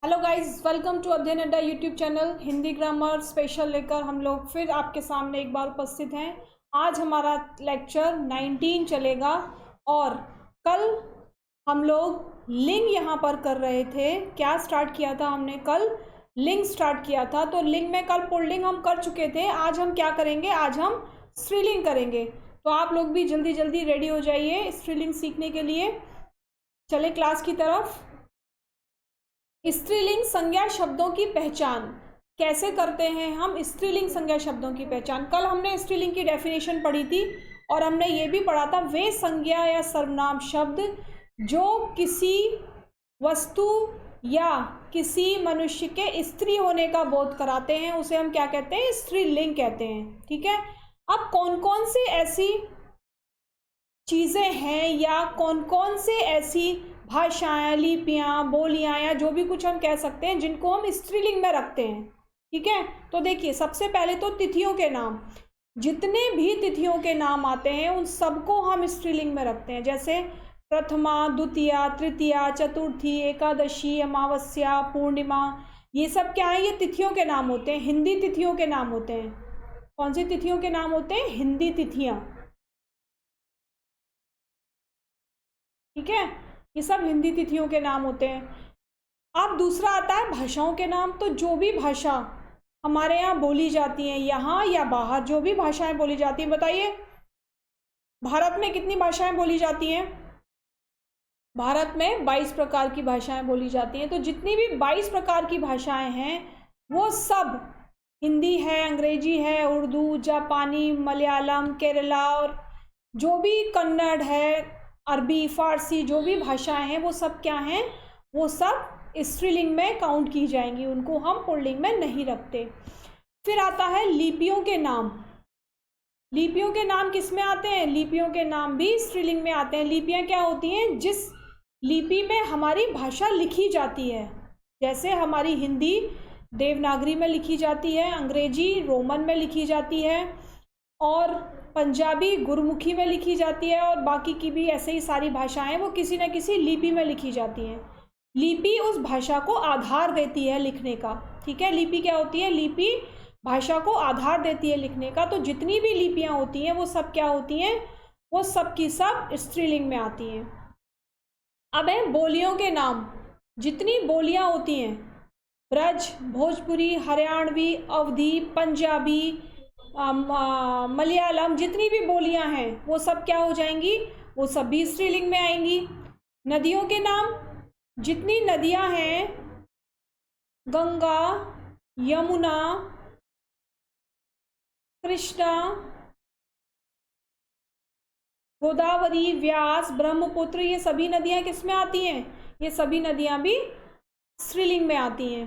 Hello guys, welcome to अध्ययन अड्डा YouTube channel. Hindi grammar special लेकर हम लोग फिर आपके सामने एक बार उपस्थित हैं। आज हमारा लेक्चर 19 चलेगा और कल हम लोग लिंग यहाँ पर कर रहे थे। क्या स्टार्ट किया था हमने? कल लिंग स्टार्ट किया था। तो लिंग में कल पुल्लिंग हम कर चुके थे। आज हम क्या करेंगे? आज हम स्त्रीलिंग करेंगे। तो आप लोग भी जल्दी जल्दी रेडी हो जाइए स्त्रीलिंग सीखने के लिए। चले क्लास की तरफ। स्त्रीलिंग संज्ञा शब्दों की पहचान कैसे करते हैं हम? स्त्रीलिंग संज्ञा शब्दों की पहचान, कल हमने स्त्रीलिंग की डेफिनेशन पढ़ी थी और हमने ये भी पढ़ा था, वे संज्ञा या सर्वनाम शब्द जो किसी वस्तु या किसी मनुष्य के स्त्री होने का बोध कराते हैं उसे हम क्या कहते हैं? स्त्रीलिंग कहते हैं। ठीक है। अब कौन कौन सी ऐसी चीज़ें हैं या कौन कौन से ऐसी भाषाएं, लिपियां, बोलियां या जो भी कुछ हम कह सकते हैं जिनको हम स्त्रीलिंग में रखते हैं। ठीक है। तो देखिए, सबसे पहले तो तिथियों के नाम। जितने भी तिथियों के नाम आते हैं उन सबको हम स्त्रीलिंग में रखते हैं। जैसे प्रथमा, द्वितीया, तृतीया, चतुर्थी, एकादशी, अमावस्या, पूर्णिमा, ये सब क्या है? ये तिथियों के नाम होते हैं, हिंदी तिथियों के नाम होते हैं। कौन सी तिथियों के नाम होते हैं? हिंदी तिथियां। ठीक है, ये सब हिंदी तिथियों के नाम होते हैं। अब दूसरा आता है भाषाओं के नाम। तो जो भी भाषा हमारे यहाँ बोली जाती है, यहाँ या बाहर जो भी भाषाएं बोली जाती हैं, बताइए भारत में कितनी भाषाएं बोली जाती हैं? भारत में 22 प्रकार की भाषाएं बोली जाती हैं। तो जितनी भी 22 प्रकार की भाषाएं हैं वो सब हिंदी है, अंग्रेजी है, उर्दू, जापानी, मलयालम, केरला और जो भी कन्नड़ है, अरबी, फारसी, जो भी भाषाएं हैं वो सब क्या हैं? वो सब स्त्रीलिंग में काउंट की जाएंगी, उनको हम पुल्लिंग में नहीं रखते। फिर आता है लिपियों के नाम। लिपियों के नाम किस में आते हैं? लिपियों के नाम भी स्त्रीलिंग में आते हैं। लिपियां क्या होती हैं? जिस लिपि में हमारी भाषा लिखी जाती है। जैसे हमारी हिंदी देवनागरी में लिखी जाती है, अंग्रेजी रोमन में लिखी जाती है और पंजाबी गुरमुखी में लिखी जाती है और बाकी की भी ऐसे ही सारी भाषाएं वो किसी न किसी लिपि में लिखी जाती हैं। लिपि उस भाषा को आधार देती है लिखने का। ठीक है। लिपि क्या होती है? लिपि भाषा को आधार देती है लिखने का। तो जितनी भी लिपियां होती हैं वो सब क्या होती हैं? वो सब की सब स्त्रीलिंग में आती हैं। अब है बोलियों के नाम। जितनी बोलियां होती हैं, ब्रज, भोजपुरी, हरियाणवी, अवधी, पंजाबी, मलयालम, जितनी भी बोलियां हैं वो सब क्या हो जाएंगी? वो सब भी स्त्रीलिंग में आएंगी। नदियों के नाम। जितनी नदियां हैं, गंगा, यमुना, कृष्णा, गोदावरी, व्यास, ब्रह्मपुत्र, ये सभी नदियां किस में आती हैं? ये सभी नदियां भी स्त्रीलिंग में आती हैं।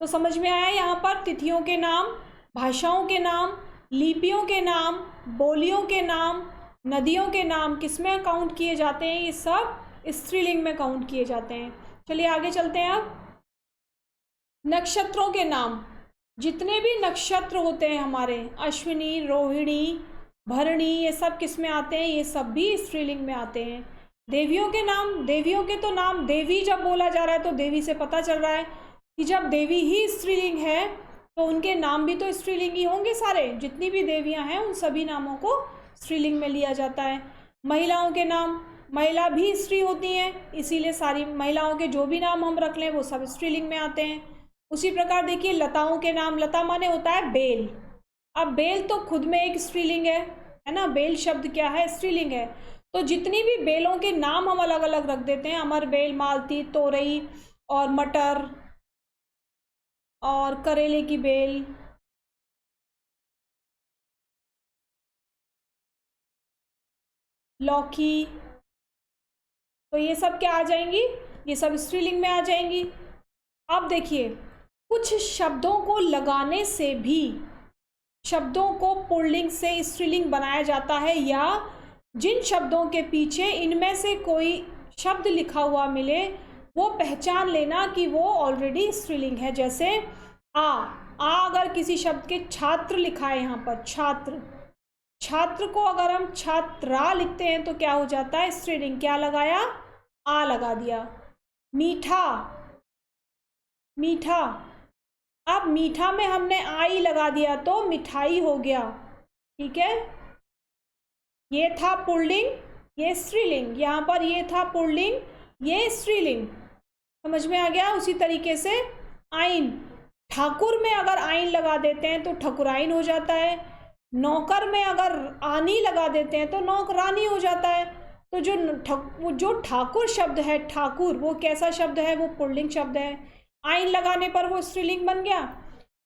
तो समझ में आया यहाँ पर तिथियों के नाम, भाषाओं के नाम, लिपियों के नाम, बोलियों के नाम, नदियों के नाम किस में काउंट किए जाते हैं? ये सब स्त्रीलिंग में काउंट किए जाते हैं। चलिए आगे चलते हैं। अब नक्षत्रों के नाम। जितने भी नक्षत्र होते हैं हमारे, अश्विनी, रोहिणी, भरणी, ये सब किस में आते हैं? ये सब भी स्त्रीलिंग में आते हैं। देवियों के नाम। देवियों के तो नाम, देवी जब बोला जा रहा है तो देवी से पता चल रहा है कि जब देवी ही स्त्रीलिंग है तो उनके नाम भी तो स्त्रीलिंग ही होंगे सारे। जितनी भी देवियां हैं उन सभी नामों को स्त्रीलिंग में लिया जाता है। महिलाओं के नाम। महिला भी स्त्री होती हैं, इसीलिए सारी महिलाओं के जो भी नाम हम रख लें वो सब स्त्रीलिंग में आते हैं। उसी प्रकार देखिए लताओं के नाम। लता माने होता है बेल। अब बेल तो खुद में एक स्त्रीलिंग है ना? बेल शब्द क्या है? स्त्रीलिंग है। तो जितनी भी बेलों के नाम हम अलग अलग रख देते हैं, अमर बेल, मालती, तोरई और मटर और करेले की बेल, लौकी, तो ये सब क्या आ जाएंगी? ये सब स्त्रीलिंग में आ जाएंगी। अब देखिए, कुछ शब्दों को लगाने से भी शब्दों को पुल्लिंग से स्त्रीलिंग बनाया जाता है, या जिन शब्दों के पीछे इनमें से कोई शब्द लिखा हुआ मिले वो पहचान लेना कि वो ऑलरेडी स्त्रीलिंग है। जैसे आ अगर किसी शब्द के छात्र लिखा है यहाँ पर, छात्र, छात्र को अगर हम छात्रा लिखते हैं तो क्या हो जाता है? स्त्रीलिंग। क्या लगाया? आ लगा दिया। मीठा, मीठा। अब मीठा में हमने आई लगा दिया तो मिठाई हो गया, ठीक है। ये था पुल्लिंग, ये स्त्रीलिंग, यहाँ पर ये था पुल्लिंग, ये स्त्रीलिंग, समझ में आ गया। उसी तरीके से आइन, ठाकुर में अगर आइन लगा देते हैं तो ठकुराइन हो जाता है। नौकर में अगर आनी लगा देते हैं तो नौकरानी हो जाता है। तो जो ठाकुर शब्द है, ठाकुर, वो कैसा शब्द है? वो पुल्लिंग शब्द है। आइन लगाने पर वो स्त्रीलिंग बन गया।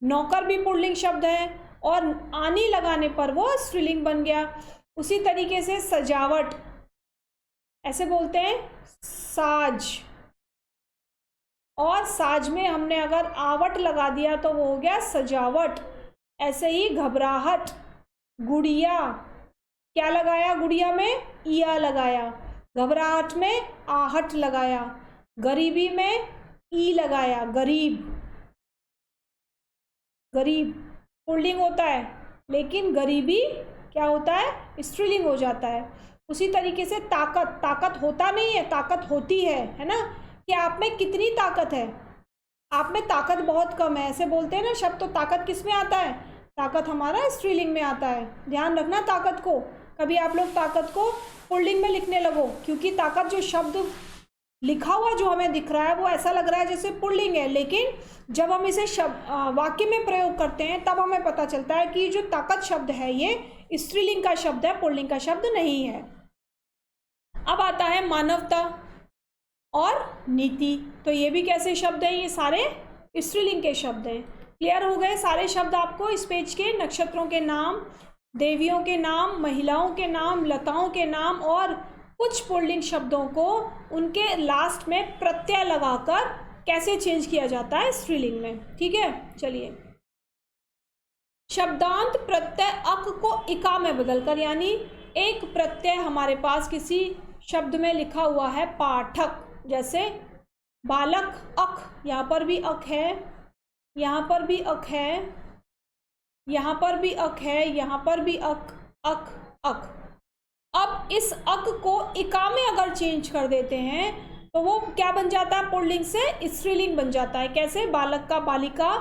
नौकर भी पुल्लिंग शब्द है और आनी लगाने पर वो स्त्रीलिंग बन गया। उसी तरीके से सजावट, ऐसे बोलते हैं साज, और साज में हमने अगर आवट लगा दिया तो वो हो गया सजावट। ऐसे ही घबराहट, गुड़िया, क्या लगाया गुड़िया में? इया लगाया। घबराहट में आहट लगाया। गरीबी में ई लगाया, गरीब। गरीब पुल्लिंग होता है लेकिन गरीबी क्या होता है? स्त्रीलिंग हो जाता है। उसी तरीके से ताकत, ताकत होता नहीं है, ताकत होती है ना, कि आप में कितनी ताकत है? आप में ताकत बहुत कम है, ऐसे बोलते हैं ना शब्द। तो ताकत किस में आता है? ताकत हमारा स्त्रीलिंग में आता है। ध्यान रखना ताकत को, कभी आप लोग ताकत को पुल्लिंग में लिखने लगो, क्योंकि ताकत जो शब्द लिखा हुआ जो हमें दिख रहा है वो ऐसा लग रहा है जैसे पुल्लिंग है, लेकिन जब हम इसे वाक्य में प्रयोग करते हैं तब हमें पता चलता है कि जो ताकत शब्द है ये स्त्रीलिंग का शब्द है, पुल्लिंग का शब्द नहीं है। अब आता है मानवता और नीति। तो ये भी कैसे शब्द हैं? ये सारे स्त्रीलिंग के शब्द हैं। क्लियर हो गए सारे शब्द आपको? इस पेज के नक्षत्रों के नाम, देवियों के नाम, महिलाओं के नाम, लताओं के नाम, और कुछ पुल्लिंग शब्दों को उनके लास्ट में प्रत्यय लगाकर कैसे चेंज किया जाता है स्त्रीलिंग में, ठीक है। चलिए, शब्दांत प्रत्यय अक को इका में बदलकर, यानी एक प्रत्यय हमारे पास किसी शब्द में लिखा हुआ है पाठक, जैसे बालक, अक, यहाँ पर भी अक है, यहाँ पर भी अक है, यहाँ पर भी अक है, यहाँ पर भी अक, अक, अक। अब इस अक को इका में अगर चेंज कर देते हैं तो वो क्या बन जाता है? पुल्लिंग से स्त्रीलिंग बन जाता है। कैसे? बालक का बालिका,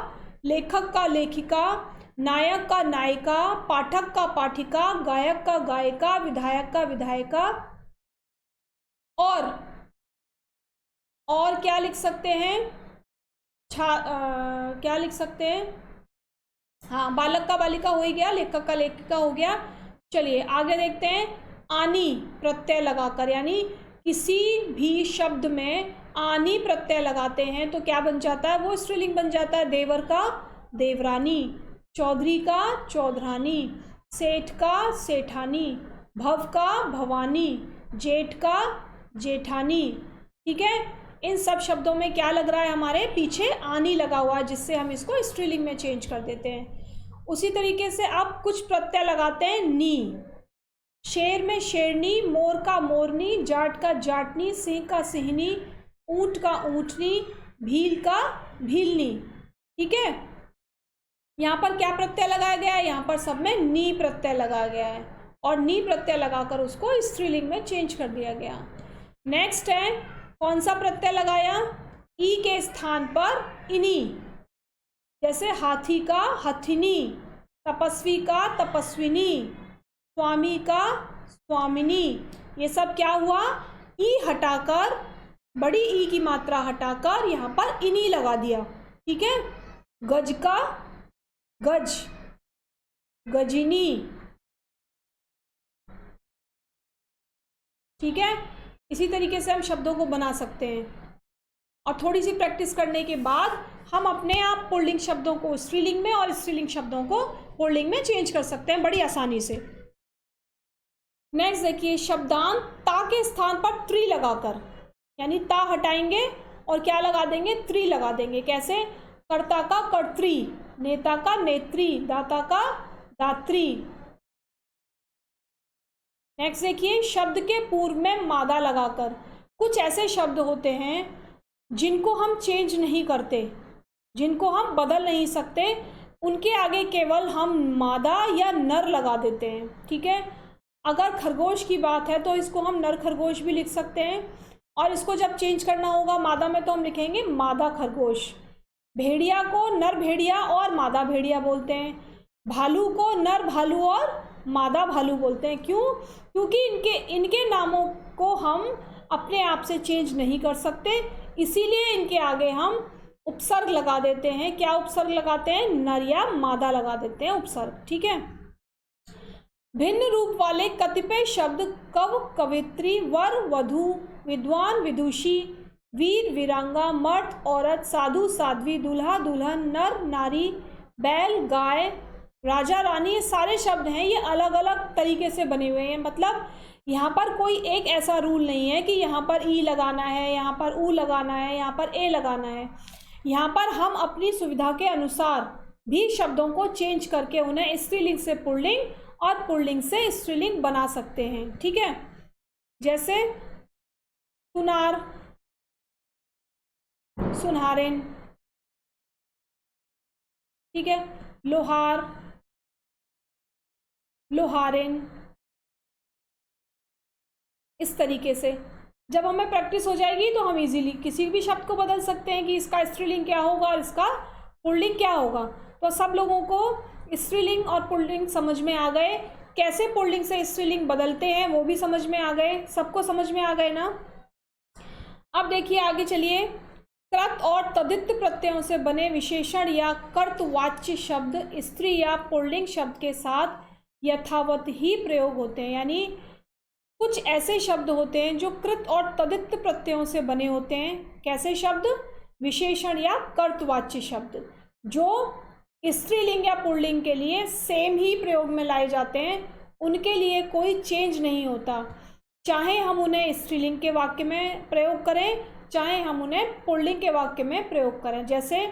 लेखक का लेखिका, नायक का नायिका, पाठक का पाठिका, गायक का गायिका, विधायक का विधायिका, और क्या लिख सकते हैं? क्या लिख सकते हैं? हाँ, बालक का बालिका हो ही गया, लेखक का लेखिका हो गया। चलिए आगे देखते हैं। आनी प्रत्यय लगाकर, यानी किसी भी शब्द में आनी प्रत्यय लगाते हैं तो क्या बन जाता है? वो स्त्रीलिंग बन जाता है। देवर का देवरानी, चौधरी का चौधरानी, सेठ का सेठानी, भव का भवानी, जेठ का जेठानी, ठीक है। इन सब शब्दों में क्या लग रहा है? हमारे पीछे आनी लगा हुआ है, जिससे हम इसको स्त्रीलिंग में चेंज कर देते हैं। उसी तरीके से आप कुछ प्रत्यय लगाते हैं नी, शेर में शेरनी, मोर का मोरनी, जाट का जाटनी, सिंह का सिंहनी, ऊंट का ऊंटनी, भील का भीलनी, ठीक है। यहाँ पर क्या प्रत्यय लगाया गया है? यहाँ पर सब में नी प्रत्यय लगाया गया है, और नी प्रत्यय लगाकर उसको स्त्रीलिंग में चेंज कर दिया गया। नेक्स्ट है, कौन सा प्रत्यय लगाया? ई के स्थान पर इनी, जैसे हाथी का हथिनी, तपस्वी का तपस्विनी, स्वामी का स्वामिनी। ये सब क्या हुआ? ई हटाकर, बड़ी ई की मात्रा हटाकर यहाँ पर इनी लगा दिया, ठीक है। गज का गज, गजिनी, ठीक है। इसी तरीके से हम शब्दों को बना सकते हैं, और थोड़ी सी प्रैक्टिस करने के बाद हम अपने आप पुल्लिंग शब्दों को स्त्रीलिंग में और स्त्रीलिंग शब्दों को पुल्लिंग में चेंज कर सकते हैं बड़ी आसानी से। नेक्स्ट देखिए, शब्दांत ता के स्थान पर त्रि लगाकर, यानी ता हटाएंगे और क्या लगा देंगे? त्रि लगा देंगे। कैसे? कर्ता का कर्त्री, नेता का नेत्री, दाता का दात्री। नेक्स्ट देखिए, शब्द के पूर्व में मादा लगाकर। कुछ ऐसे शब्द होते हैं जिनको हम चेंज नहीं करते, जिनको हम बदल नहीं सकते, उनके आगे केवल हम मादा या नर लगा देते हैं, ठीक है। अगर खरगोश की बात है तो इसको हम नर खरगोश भी लिख सकते हैं, और इसको जब चेंज करना होगा मादा में तो हम लिखेंगे मादा खरगोश। भेड़िया को नर भेड़िया और मादा भेड़िया बोलते हैं। भालू को नर भालू और मादा भालू बोलते हैं। क्यों? क्योंकि इनके नामों को हम अपने आप से चेंज नहीं कर सकते, इसीलिए इनके आगे हम उपसर्ग लगा देते हैं। क्या उपसर्ग लगाते हैं? नर या मादा लगा देते हैं उपसर्ग। ठीक है। भिन्न रूप वाले कतिपय शब्द कव कवित्री, वर वधू, विद्वान विदुषी, वीर वीरांगा, मर्द औरत, साधु साध्वी, दूल्हा दुल्हन, नर नारी, बैल गाय, राजा रानी, ये सारे शब्द हैं, ये अलग अलग तरीके से बने हुए हैं। मतलब यहाँ पर कोई एक ऐसा रूल नहीं है कि यहाँ पर ई लगाना है, यहाँ पर ऊ लगाना है, यहाँ पर ए लगाना है। यहाँ पर हम अपनी सुविधा के अनुसार भी शब्दों को चेंज करके उन्हें स्त्रीलिंग से पुल्लिंग और पुल्लिंग से स्त्रीलिंग बना सकते हैं। ठीक है। जैसे सुनार, सुनहारिन। ठीक है। लोहार, लोहारिन। इस तरीके से जब हमें प्रैक्टिस हो जाएगी तो हम इजीली किसी भी शब्द को बदल सकते हैं कि इसका स्त्रीलिंग क्या होगा और इसका पुल्लिंग क्या होगा। तो सब लोगों को स्त्रीलिंग और पुल्लिंग समझ में आ गए। कैसे पुल्लिंग से स्त्रीलिंग बदलते हैं वो भी समझ में आ गए। सबको समझ में आ गए ना? अब देखिए आगे चलिए। कृत और तद्धित प्रत्ययों से बने विशेषण या कर्तवाच्य शब्द स्त्री या पुल्लिंग शब्द के साथ यथावत ही प्रयोग होते हैं। यानी कुछ ऐसे शब्द होते हैं जो कृत और तद्धित प्रत्ययों से बने होते हैं। कैसे शब्द? विशेषण या कर्तवाच्य शब्द जो स्त्रीलिंग या पुल्लिंग के लिए सेम ही प्रयोग में लाए जाते हैं, उनके लिए कोई चेंज नहीं होता। चाहे हम उन्हें स्त्रीलिंग के वाक्य में प्रयोग करें, चाहे हम उन्हें पुल्लिंग के वाक्य में प्रयोग करें। जैसे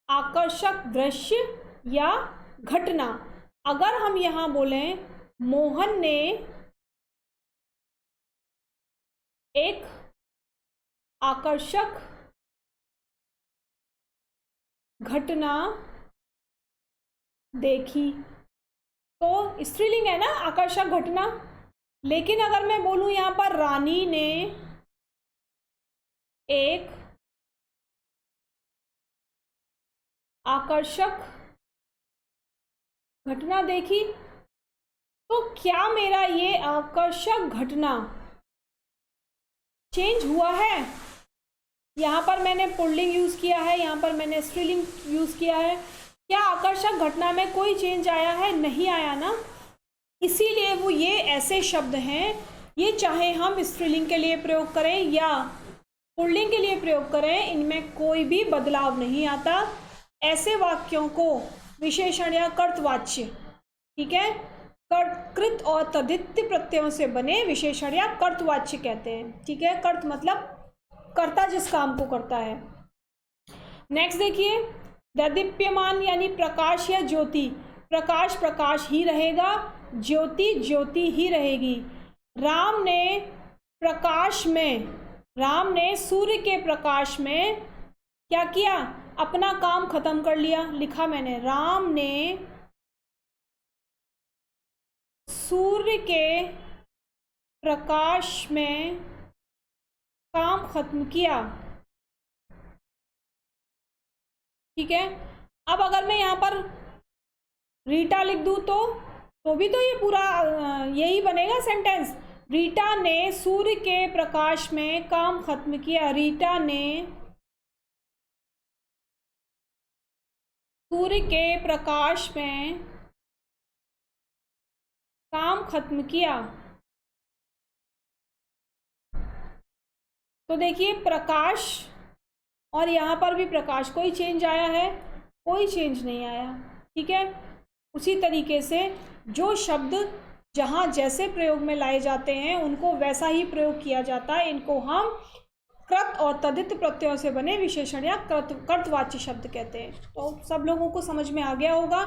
आकर्षक दृश्य या घटना। अगर हम यहाँ बोलें मोहन ने एक आकर्षक घटना देखी, तो स्त्रीलिंग है ना आकर्षक घटना। लेकिन अगर मैं बोलूं यहाँ पर रानी ने एक आकर्षक घटना देखी, तो क्या मेरा ये आकर्षक घटना चेंज हुआ है? यहाँ पर मैंने पुल्लिंग यूज़ किया है, यहाँ पर मैंने स्त्रीलिंग यूज़ किया है। क्या आकर्षक घटना में कोई चेंज आया है? नहीं आया ना। इसीलिए वो ये ऐसे शब्द हैं, ये चाहे हम स्त्रीलिंग के लिए प्रयोग करें या पुल्लिंग के लिए प्रयोग करें, इनमें कोई भी बदलाव नहीं आता। ऐसे वाक्यों को विशेषण या कर्तवाच्य, ठीक है, कृत और तद्धित प्रत्ययों से बने विशेषण या कर्तवाच्य कहते हैं। ठीक है। कर्त मतलब कर्ता जिस काम को करता है। नेक्स्ट देखिए, दीप्यमान यानी प्रकाश या ज्योति। प्रकाश प्रकाश ही रहेगा, ज्योति ज्योति ही रहेगी। राम ने सूर्य के प्रकाश में क्या किया? अपना काम खत्म कर लिया। लिखा मैंने, राम ने सूर्य के प्रकाश में काम खत्म किया। ठीक है। अब अगर मैं यहाँ पर रीटा लिख दूँ तो भी तो ये पूरा यही बनेगा सेंटेंस। रीटा ने सूर्य के प्रकाश में काम खत्म किया। रीटा ने सूर्य के प्रकाश में काम खत्म किया। तो देखिए प्रकाश और यहाँ पर भी प्रकाश, कोई चेंज आया है? कोई चेंज नहीं आया। ठीक है। उसी तरीके से जो शब्द जहाँ जैसे प्रयोग में लाए जाते हैं उनको वैसा ही प्रयोग किया जाता है। इनको हम कृत और तद्धित प्रत्ययों से बने विशेषण या कर्तवाच्य शब्द कहते हैं। तो सब लोगों को समझ में आ गया होगा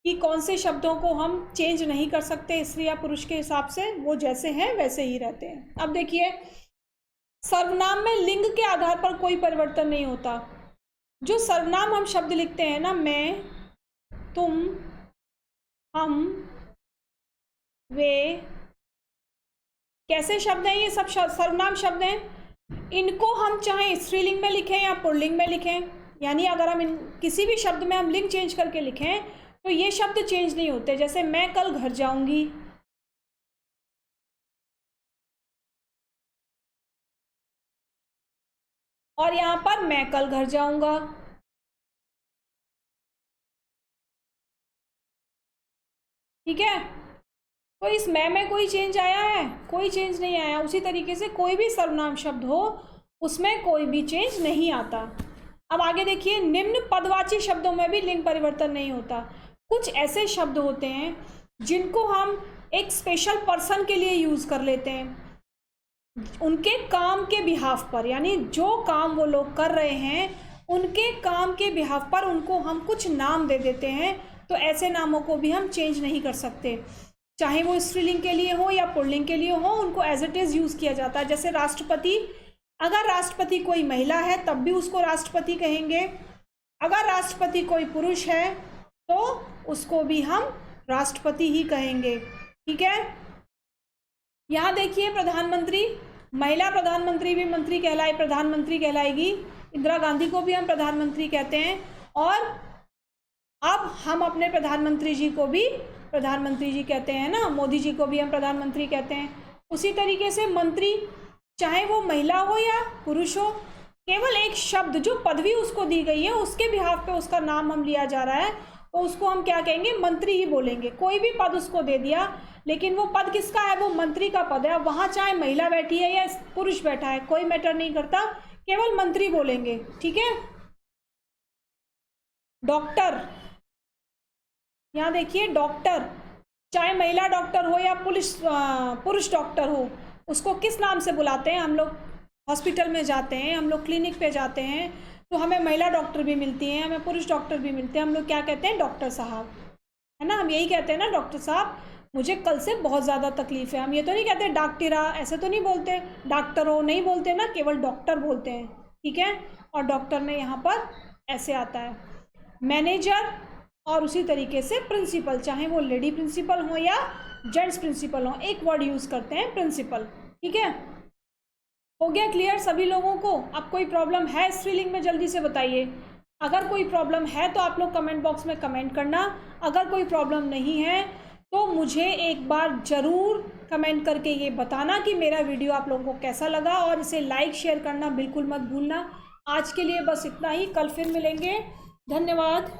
कि कौन से शब्दों को हम चेंज नहीं कर सकते स्त्री या पुरुष के हिसाब से, वो जैसे हैं वैसे ही रहते हैं। अब देखिए, सर्वनाम में लिंग के आधार पर कोई परिवर्तन नहीं होता। जो सर्वनाम हम शब्द लिखते हैं ना, मैं, तुम, हम, वे, कैसे शब्द हैं ये? सब सर्वनाम शब्द हैं। इनको हम चाहे स्त्रीलिंग में लिखें या पुल्लिंग में लिखें, यानी अगर हम किसी भी शब्द में हम लिंग चेंज करके लिखें तो ये शब्द चेंज नहीं होते। जैसे मैं कल घर जाऊंगी, और यहाँ पर मैं कल घर जाऊंगा। ठीक है, तो इस मैं में कोई चेंज आया है? कोई चेंज नहीं आया। उसी तरीके से कोई भी सर्वनाम शब्द हो उसमें कोई भी चेंज नहीं आता। अब आगे देखिए, निम्न पदवाची शब्दों में भी लिंग परिवर्तन नहीं होता। कुछ ऐसे शब्द होते हैं जिनको हम एक स्पेशल पर्सन के लिए यूज़ कर लेते हैं, उनके काम के बिहाफ पर, यानी जो काम वो लोग कर रहे हैं उनके काम के बिहाफ पर उनको हम कुछ नाम दे देते हैं। तो ऐसे नामों को भी हम चेंज नहीं कर सकते, चाहे वो स्त्रीलिंग के लिए हो या पुल्लिंग के लिए हो, उनको एज इट इज़ यूज़ किया जाता है। जैसे राष्ट्रपति, अगर राष्ट्रपति कोई महिला है तब भी उसको राष्ट्रपति कहेंगे, अगर राष्ट्रपति कोई पुरुष है तो उसको भी हम राष्ट्रपति ही कहेंगे। ठीक है, यहाँ देखिए प्रधानमंत्री, महिला प्रधानमंत्री भी मंत्री कहलाए, प्रधानमंत्री कहलाएगी। इंदिरा गांधी को भी हम प्रधानमंत्री कहते हैं, और अब हम अपने प्रधानमंत्री जी को भी प्रधानमंत्री जी कहते हैं ना, मोदी जी को भी हम प्रधानमंत्री कहते हैं। उसी तरीके से मंत्री, चाहे वो महिला हो या पुरुष हो, केवल एक शब्द जो पदवी उसको दी गई है उसके बिहाफ पे उसका नाम हम लिया जा रहा है तो उसको हम क्या कहेंगे? मंत्री ही बोलेंगे। कोई भी पद उसको दे दिया, लेकिन वो पद किसका है? वो मंत्री का पद है। वहाँ चाहे महिला बैठी है या पुरुष बैठा है, कोई मैटर नहीं करता, केवल मंत्री बोलेंगे। ठीक है, डॉक्टर, यहाँ देखिए डॉक्टर, चाहे महिला डॉक्टर हो या पुरुष डॉक्टर हो, उसको किस नाम से बुलाते हैं? हम लोग हॉस्पिटल में जाते हैं, हम लोग क्लिनिक पे जाते हैं तो हमें महिला डॉक्टर भी मिलती हैं, हमें पुरुष डॉक्टर भी मिलते हैं। हम लोग क्या कहते हैं? डॉक्टर साहब, है ना। हम यही कहते हैं ना, डॉक्टर साहब मुझे कल से बहुत ज़्यादा तकलीफ़ है। हम ये तो नहीं कहते डॉक्टरा, ऐसे तो नहीं बोलते, डॉक्टर हो नहीं बोलते ना, केवल डॉक्टर बोलते हैं। ठीक है, और डॉक्टर में यहाँ पर ऐसे आता है मैनेजर, और उसी तरीके से प्रिंसिपल, चाहे वो लेडी प्रिंसिपल हो या जेंट्स प्रिंसिपल हो, एक वर्ड यूज़ करते हैं प्रिंसिपल। ठीक है, हो गया क्लियर सभी लोगों को? अब कोई प्रॉब्लम है स्त्रीलिंग में जल्दी से बताइए। अगर कोई प्रॉब्लम है तो आप लोग कमेंट बॉक्स में कमेंट करना, अगर कोई प्रॉब्लम नहीं है तो मुझे एक बार ज़रूर कमेंट करके ये बताना कि मेरा वीडियो आप लोगों को कैसा लगा, और इसे लाइक शेयर करना बिल्कुल मत भूलना। आज के लिए बस इतना ही, कल फिर मिलेंगे। धन्यवाद।